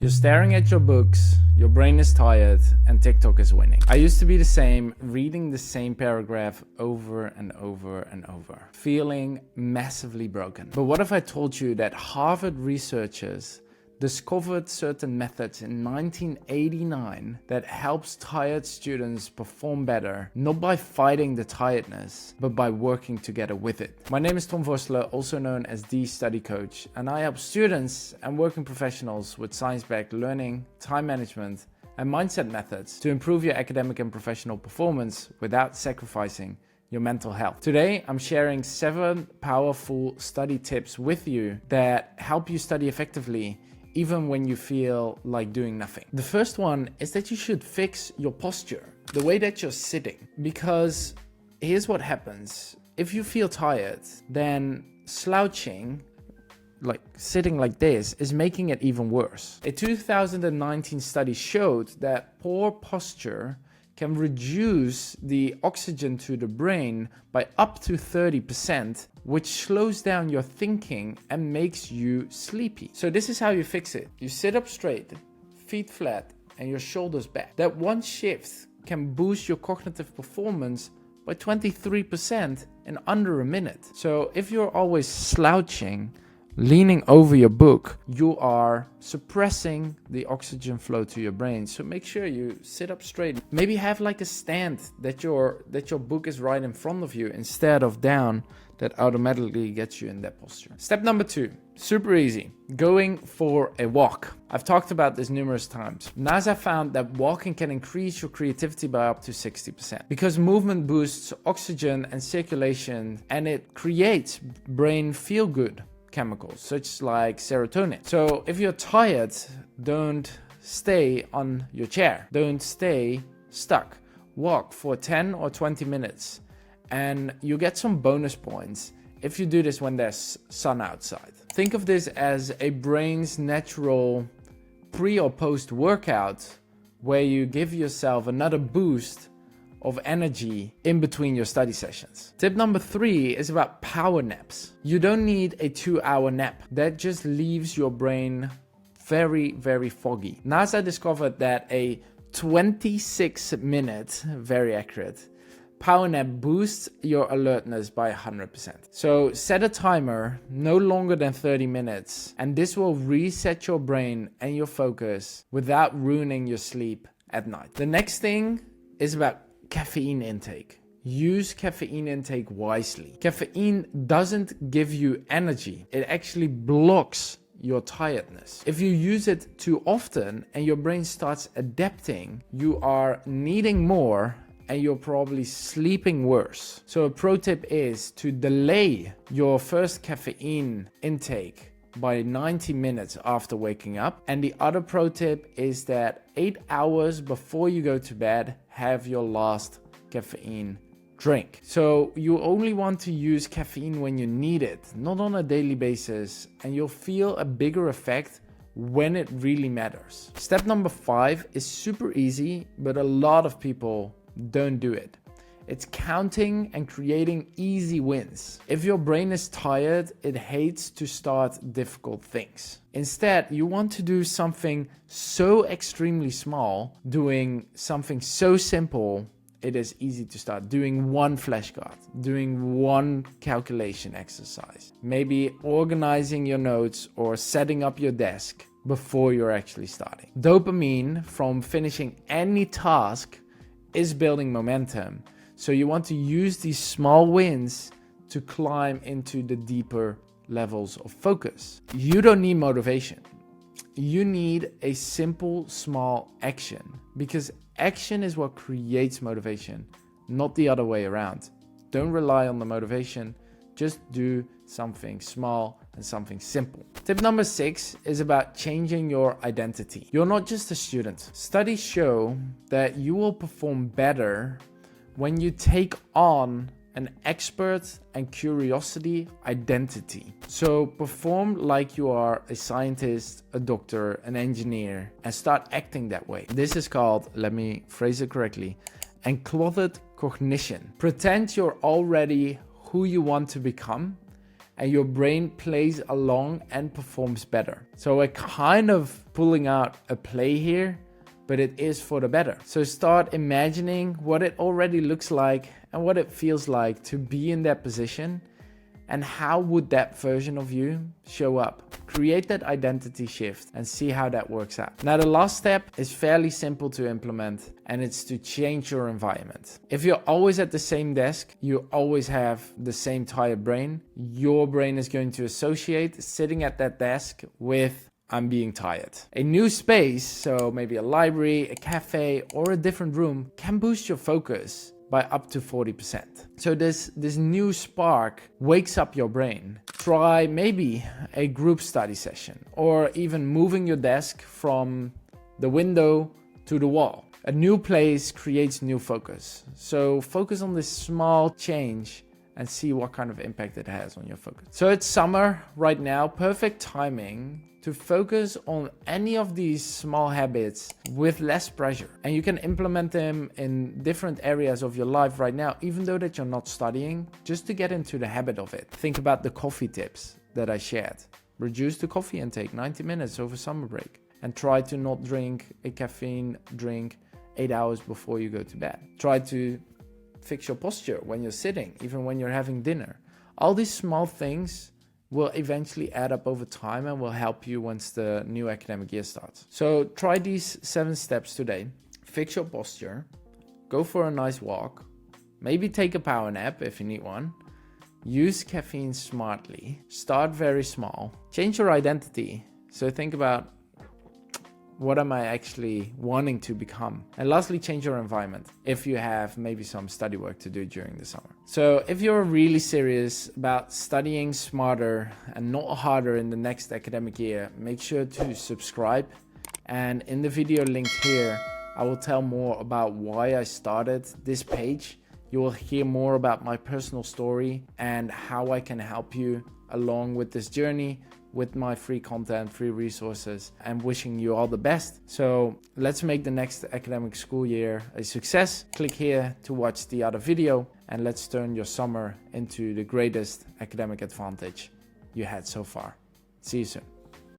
You're staring at your books, your brain is tired, and TikTok is winning. I used to be the same, reading the same paragraph over and over and over, feeling massively broken. But what if I told you that Harvard researchers discovered certain methods in 1989 that helps tired students perform better, not by fighting the tiredness, but by working together with it. My name is Tom Vorsler, also known as the Study Coach, and I help students and working professionals with science-backed learning, time management, and mindset methods to improve your academic and professional performance without sacrificing your mental health. Today, I'm sharing 7 powerful study tips with you that help you study effectively even when you feel like doing nothing. The first one is that you should fix your posture, the way that you're sitting, because here's what happens. If you feel tired, then slouching, like sitting like this, is making it even worse. A 2019 study showed that poor posture can reduce the oxygen to the brain by up to 30%, which slows down your thinking and makes you sleepy. So this is how you fix it. You sit up straight, feet flat, and your shoulders back. That one shift can boost your cognitive performance by 23% in under a minute. So if you're always slouching, leaning over your book, you are suppressing the oxygen flow to your brain. So make sure you sit up straight. Maybe have like a stand that your book is right in front of you instead of down. That automatically gets you in that posture. Step number 2, super easy, going for a walk. I've talked about this numerous times. NASA found that walking can increase your creativity by up to 60% because movement boosts oxygen and circulation, and it creates brain feel-good chemicals such like serotonin. So if you're tired, don't stay on your chair. Don't stay stuck. Walk for 10 or 20 minutes and you get some bonus points if you do this when there's sun outside. Think of this as a brain's natural pre or post workout where you give yourself another boost of energy in between your study sessions. Tip number 3 is about power naps. You don't need a 2-hour nap. That just leaves your brain very, very foggy. NASA discovered that a 26-minute, very accurate, power nap boosts your alertness by 100%. So set a timer no longer than 30 minutes, and this will reset your brain and your focus without ruining your sleep at night. The next thing is about caffeine intake. Use caffeine intake wisely. Caffeine doesn't give you energy. It actually blocks your tiredness. If you use it too often and your brain starts adapting, you are needing more and you're probably sleeping worse. So a pro tip is to delay your first caffeine intake by 90 minutes after waking up. And the other pro tip is that 8 hours before you go to bed, have your last caffeine drink. So you only want to use caffeine when you need it, not on a daily basis, and you'll feel a bigger effect when it really matters. Step number 5 is super easy, but a lot of people don't do it. It's counting and creating easy wins. If your brain is tired, it hates to start difficult things. Instead, you want to do something so extremely small, doing something so simple, it is easy to start. Doing one flashcard, doing one calculation exercise, maybe organizing your notes or setting up your desk before you're actually starting. Dopamine from finishing any task is building momentum. So you want to use these small wins to climb into the deeper levels of focus. You don't need motivation. You need a simple, small action, because action is what creates motivation, not the other way around. Don't rely on the motivation. Just do something small and something simple. Tip number 6 is about changing your identity. You're not just a student. Studies show that you will perform better when you take on an expert and curiosity identity. So perform like you are a scientist, a doctor, an engineer, and start acting that way. This is called, let me phrase it correctly, enclothed cognition. Pretend you're already who you want to become and your brain plays along and performs better. So we're kind of pulling out a play here, but it is for the better. So start imagining what it already looks like and what it feels like to be in that position, and how would that version of you show up. Create that identity shift and see how that works out. Now the last step is fairly simple to implement, and it's to change your environment. If you're always at the same desk, you always have the same tired brain, your brain is going to associate sitting at that desk with I'm being tired. A new space, so maybe a library, a cafe, or a different room, can boost your focus by up to 40%. So this new spark wakes up your brain. Try maybe a group study session, or even moving your desk from the window to the wall. A new place creates new focus. So focus on this small change and see what kind of impact it has on your focus. So it's summer right now, perfect timing to focus on any of these small habits with less pressure. And you can implement them in different areas of your life right now, even though that you're not studying, just to get into the habit of it. Think about the coffee tips that I shared. Reduce the coffee intake 90 minutes over summer break, and try to not drink a caffeine drink 8 hours before you go to bed. Try to fix your posture when you're sitting, even when you're having dinner. All these small things will eventually add up over time and will help you once the new academic year starts. So try these 7 steps today. Fix your posture, go for a nice walk, maybe take a power nap if you need one, use caffeine smartly, start very small, change your identity. So think about, what am I actually wanting to become? And lastly, change your environment if you have maybe some study work to do during the summer. So if you're really serious about studying smarter and not harder in the next academic year, make sure to subscribe. And in the video linked here, I will tell more about why I started this page. You will hear more about my personal story and how I can help you along with this journey, with my free content, free resources, and wishing you all the best. So let's make the next academic school year a success. Click here to watch the other video, and let's turn your summer into the greatest academic advantage you had so far. See you soon.